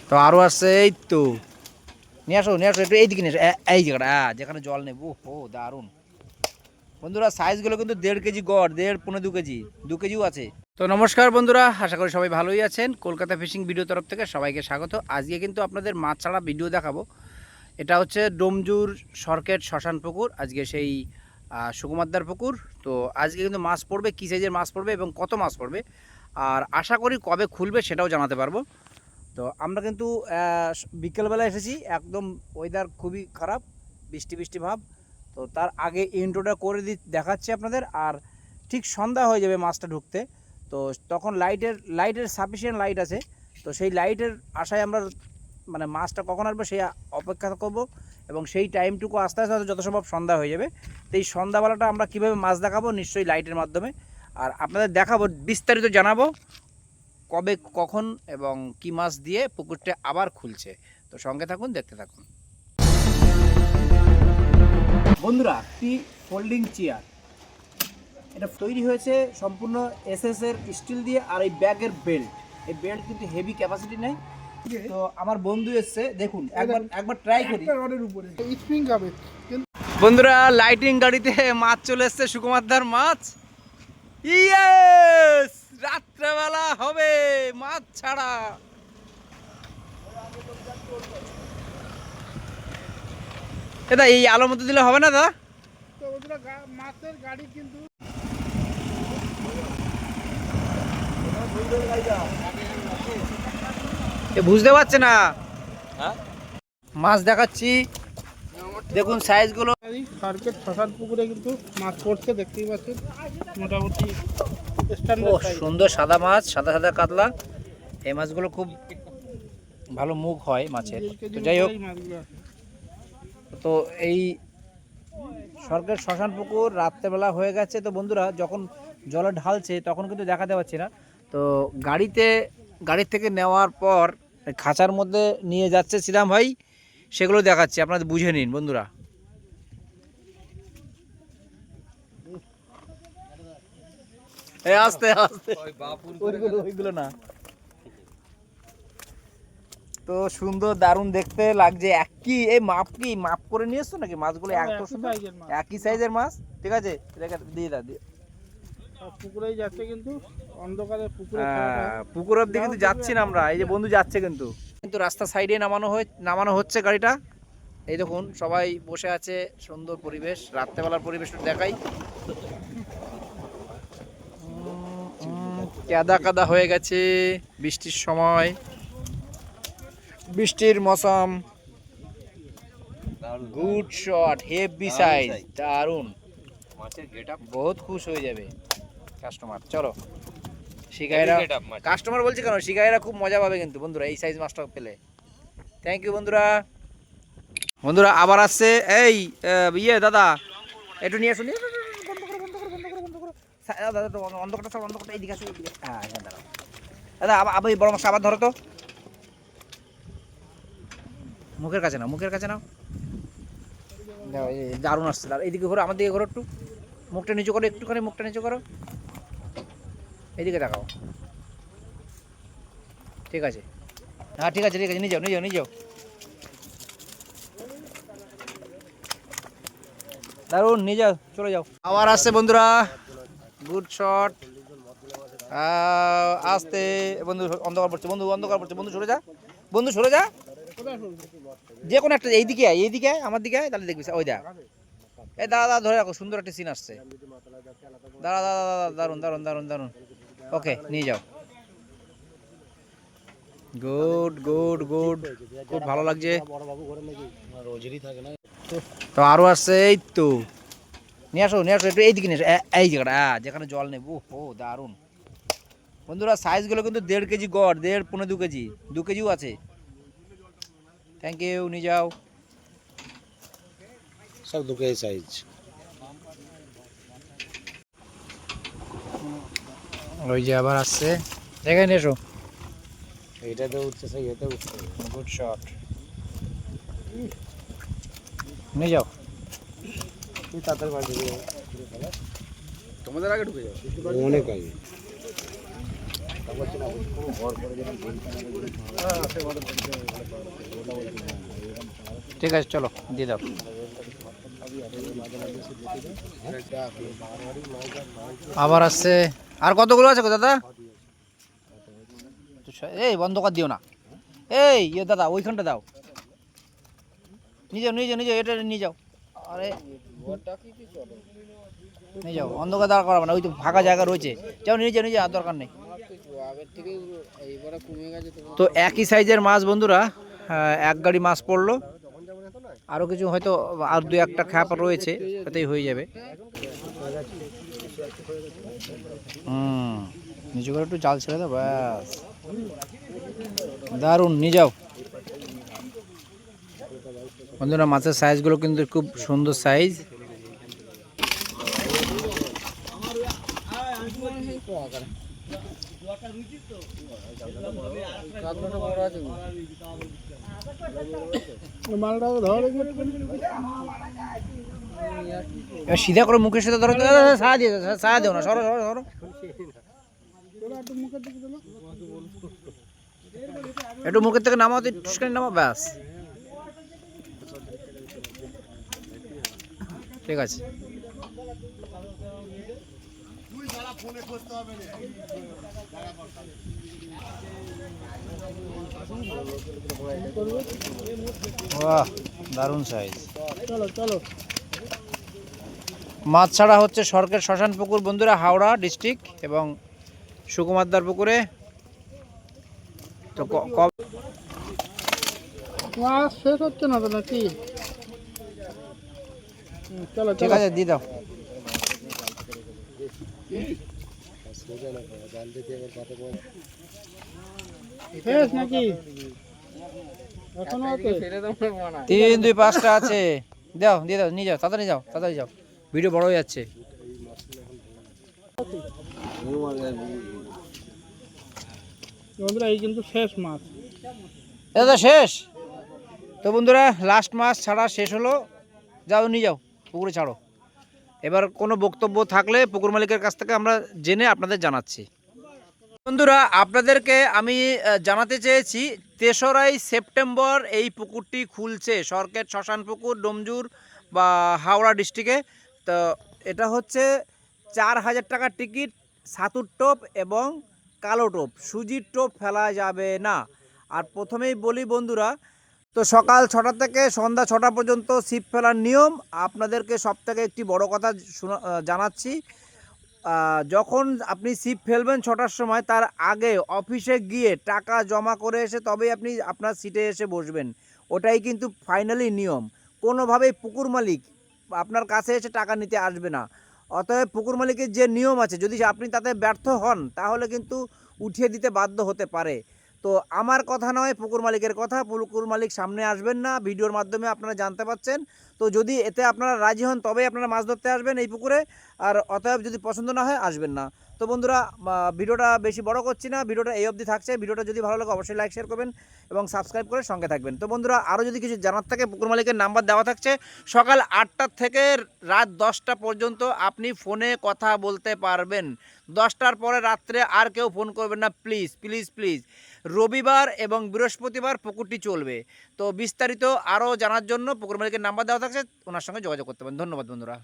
তো আরও আসছে, এই তো নিয়ে আসো একটু এইদিকে নিয়ে আসো, এই জায়গাটা যেখানে জল নেব। ও দারুণ বন্ধুরা, সাইজগুলো কিন্তু 1.5 কেজি গড়, 1.5 পৌনে 2 কেজি, 2 কেজিও আছে। তো নমস্কার বন্ধুরা, আশা করি সবাই ভালোই আছেন। কলকাতা ফিশিং ভিডিও তরফ থেকে সবাইকে স্বাগত। আজকে কিন্তু আপনাদের মাছ ছাড়া ভিডিও দেখাবো। এটা হচ্ছে ডোমজুর সরকেট শ্মশান পুকুর, আজকে সেই সুকুমারদার পুকুর। তো আজকে কিন্তু মাছ পড়বে, কী সাইজের মাছ পড়বে এবং কত মাছ পড়বে, আর আশা করি কবে খুলবে সেটাও জানাতে পারবো। তো আমরা কিন্তু বিকেলবেলা এসেছি, একদম ওয়েদার খুবই খারাপ, বৃষ্টি বৃষ্টি ভাব। তো তার আগে ইন্ট্রোটা করে দেখাচ্ছি আপনাদের, আর ঠিক সন্ধ্যা হয়ে যাবে মাছটা ঢুকতে। তো তখন লাইটের সাফিসিয়েন্ট লাইট আছে। তো সেই লাইটের আশায় আমরা মানে মাছটা কখন আসবে সেই অপেক্ষা করব, এবং সেই টাইমটুকু আস্তে আস্তে যত সম্ভব সন্ধ্যা হয়ে যাবে। তো এই সন্ধ্যাবেলাটা আমরা কীভাবে মাছ দেখাবো, নিশ্চয়ই লাইটের মাধ্যমে, আর আপনাদের দেখাবো, বিস্তারিত জানাবো কবে কখন এবং কি মাছ দিয়ে পুকুরটা আবার খুলছে। তো সঙ্গে থাকুন, দেখতে থাকুন বন্ধুরা। একটি ফোল্ডিং চেয়ার, এটা তৈরি হয়েছে সম্পূর্ণ এসএস এর স্টিল দিয়ে, আর এই ব্যাগের বেল্ট, এই বেল্ট কিন্তু হেভি ক্যাপাসিটি নেই। তো আমার বন্ধু এসছে, দেখুন একবার ট্রাই করি। বন্ধুরা, লাইটিং গাড়িতে মাছ চলে এসছে, সুকুমারদার মাছ। ইয়েস, রাত্রেবেলা হবে মাছ ছাড়া। দাদা এই আলোর মধ্যে দিলে হবে না দাদা? মাছের গাড়ি কিন্তু বুঝতে পারছে না। মাছ দেখাচ্ছি, দেখুন সাইজগুলো। সরকেট শ্মশান পুকুরে কিন্তু মাছ পড়ছে, দেখতেই পাচ্ছেন। মোটামুটি সুন্দর সাদা মাছ, সাদা সাদা কাতলা। এই মাছগুলো খুব ভালো মুখ হয় মাছের। তো যাই হোক, তো এই সরকার শ্মশান পুকুর রাত্রেবেলা হয়ে গেছে। তো বন্ধুরা, যখন জলে ঢালছে তখন কিন্তু দেখাতে পাচ্ছি না। তো গাড়ির থেকে নেওয়ার পর খাঁচার মধ্যে নিয়ে যাচ্ছে শ্রীরাম ভাই, সেগুলো দেখাচ্ছি, আপনাদের বুঝে নিন বন্ধুরা। আস্তে আস্তে, ওইগুলো না। তো সুন্দর, দারুণ দেখতে লাগছে। এই মাপ করে নিয়ে এসছো নাকি মাছগুলো? একই সাইজের মাছ, ঠিক আছে, দিয়ে পুকুরেই যাচ্ছে, কিন্তু অন্ধকারে পুকুর অব্দি কিন্তু যাচ্ছি না আমরা। এই যে বন্ধু যাচ্ছে, কিন্তু রাস্তা সাইডে নামানো হচ্ছে গাড়িটা। এই দেখুন সবাই বসে আছে, সুন্দর পরিবেশ, রাত্রেবেলার পরিবেশ দেখাই। কাদা হয়ে গেছে, বৃষ্টির সময়, বৃষ্টির মৌসুম। গুড শট, হেভি সাইজ, দারুন। মাছের গেটআপ বহুত খুশ হয়ে যাবে কাস্টমার। চলো, শিকারীরা, কাস্টমার বলছে কেন, শিকারীরা খুব মজা পাবে কিন্তু বন্ধুরা এই সাইজ মাছটা পেলে। থ্যাংক ইউ বন্ধুরা। আবার আসছে। এই দাদা একটু নিয়ে আসুন, অন্ধকারটা এইদিকে আসো, এইদিকে। হ্যাঁ দাঁড়াও দাদা, আবার বড় মাছটা আবার ধরো তো। মুখের কাছে নাও। দারুণ আসছে, এইদিকে ঘোরো, আমার দিকে ঘোরো, একটু মুখটা নিচু করো, একটুখানি মুখটা নিচু করো, এইদিকে দেখাও। ঠিক আছে, হ্যাঁ ঠিক আছে, নিয়ে যাও। দারুণ, নিয়ে যাও, চলে যাও। আবার আসছে বন্ধুরা, গুড শট। আসতে বন্ধু, অন্ধকার পড়ছে, বন্ধু সরে যা। যে কোনো একটা এইদিকে আমার দিকে তাহলে দেখবি। ওই দেখ, এই দাঁড়া ধরে রাখো, সুন্দর একটা সিন আসছে। দাঁড়া, দারুণ। ওকে, নিয়ে যাও। গুড, খুব ভালো লাগছে। তো আরো আসছে, এই তো নিয়ে আসো একটু এইদিকে নিয়ে আসো, এই জায়গাটা যেখানে জল নেব। ও দারুণ বন্ধুরা, সাইজগুলো কিন্তু 1.5 কেজি গড়, 1.5 পৌনে 2 কেজি, 2 কেজিও আছে। থ্যাংক ইউ, নিয়ে যাও। সব 2 কেজি সাইজ। ওই যে আবার আসছে, দেখে নিয়ে এসো। এইটাতে উঠছে, সেই এতে উঠছে। গুড শট, নিয়ে যাও। তাদের বাড়ি তোমাদের আগে ঢুকে যাও, অনেক আগে। ঠিক আছে চলো দিয়ে দাও। আবার আসছে। আর কতগুলো আছে গো দাদা? এই বন্ধ কর দিও না। এই ইয়ে দাদা ওইখানটা দাও। নিয়ে যাও নিয়ে যাও নিয়ে যাও, এটা নিয়ে যাও। আরে নিয়ে যাও, অন্ধকার দাঁড় করাবো না, ওই তো ফাঁকা জায়গা রয়েছে। যাও নিয়ে যাও নিয়ে যাও, আর দরকার নেই। তো একই সাইজের মাছ বন্ধুরা, এক গাড়ি মাছ পড়লো। আরও কিছু হয়তো আর দু একটা খ্যাপ রয়েছে, তাতেই হয়ে যাবে। নিচু করে একটু জাল ছেড়ে দাও, ব্যাস। দারুণ, নিয়ে যাও বন্ধুরা। মাছের সাইজগুলো কিন্তু খুব সুন্দর সাইজ। মালটাও ধরে এবার সিধা করে মুখের সাথে ধরো, সাহা দিও না, সরো সরো সরো। একটু মুখের থেকে নামাও, টুসকানি নামাও, ব্যাস ঠিক আছে। বাহ, দারুণ সাইজ। চলো চলো। মাছ ছাড়া হচ্ছে সরকার শ্মশান পুকুর বন্ধুরা, হাওড়া ডিস্ট্রিক্ট, এবং সুকুমারদার পুকুরে। তো মাছ শেষ হচ্ছে না তো নাকি? চলো ঠিক চলো। আছে দিয়ে দাও। শেষ নাকি? এখনো আছে? 3 2 5টা আছে, দাও দিয়ে দাও, নিয়ে যাও, তাড়াতাড়ি যাও তাড়াতাড়ি যাও, ভিডিও বড় হয়ে যাচ্ছে। বন্ধুরা এই কিন্তু শেষ মাছ। এটা শেষ তো বন্ধুরা, লাস্ট মাছ ছাড়া শেষ হলো। যাও নিয়ে যাও, পুকুরে ছাড়ো। এবার কোনো বক্তব্য থাকলে পুকুর মালিকের কাছ থেকে আমরা জেনে আপনাদের জানাচ্ছি। বন্ধুরা আপনাদেরকে আমি জানাতে চেয়েছি, 3রা সেপ্টেম্বর এই পুকুরটি খুলছে, সরকার শ্মশান পুকুর, ডোমজুর বা হাওড়া ডিস্ট্রিক্টে। তো এটা হচ্ছে 4000 টাকার টিকিট, সাতুর টোপ এবং কালো টোপ, সুজির টোপ ফেলা যাবে না। আর প্রথমেই বলি বন্ধুরা, তো সকাল 6টা থেকে সন্ধ্যা 6টা পর্যন্ত ছিপ ফেলার নিয়ম। আপনাদেরকে সবথেকে একটি বড় কথা জানাচ্ছি, যখন আপনি ছিপ ফেলবেন 6টার সময়, তার আগে অফিসে গিয়ে টাকা জমা করে এসে তবেই আপনি আপনার সিটে এসে বসবেন। ওটাই কিন্তু ফাইনালি নিয়ম। কোনোভাবেই পুকুর মালিক আপনার কাছে এসে টাকা নিতে আসবে না। অতএব পুকুর মালিকের যে নিয়ম আছে, যদি আপনি তাতে ব্যর্থ হন তাহলে কিন্তু উঠিয়ে দিতে বাধ্য হতে পারে। তো আমার কথা নয়, পুকুর মালিকের কথা। পুকুর মালিক সামনে আসবেন না, ভিডিওর মাধ্যমে আপনারা জানতে পাচ্ছেন। তো যদি এতে আপনারা রাজি হন তবেই আপনারা মাছ ধরতে আসবেন এই পুকুরে, আর অতএব যদি পছন্দ না হয় আসবেন না। তো বন্ধুরা ভিডিওটা বেশি বড় করছি না, ভিডিওটা এই অবধি থাকছে। ভিডিওটা যদি ভালো লাগে অবশ্যই লাইক শেয়ার করবেন এবং সাবস্ক্রাইব করে সঙ্গে থাকবেন। তো বন্ধুরা আরও যদি কিছু জানার থাকে, পুকুর মালিকের নাম্বার দেওয়া থাকছে। সকাল 8টা থেকে রাত 10টা পর্যন্ত আপনি ফোনে কথা বলতে পারবেন। 10টার পরে রাত্রে আর কেউ ফোন করবেন না, প্লিজ প্লিজ প্লিজ। রবিবার এবং বৃহস্পতিবার পুকুরটি চলবে। তো বিস্তারিত আরও জানার জন্য পুকুর মালিকের নাম্বার দেওয়া থাকছে, ওনার সঙ্গে যোগাযোগ করতে পারেন। ধন্যবাদ বন্ধুরা।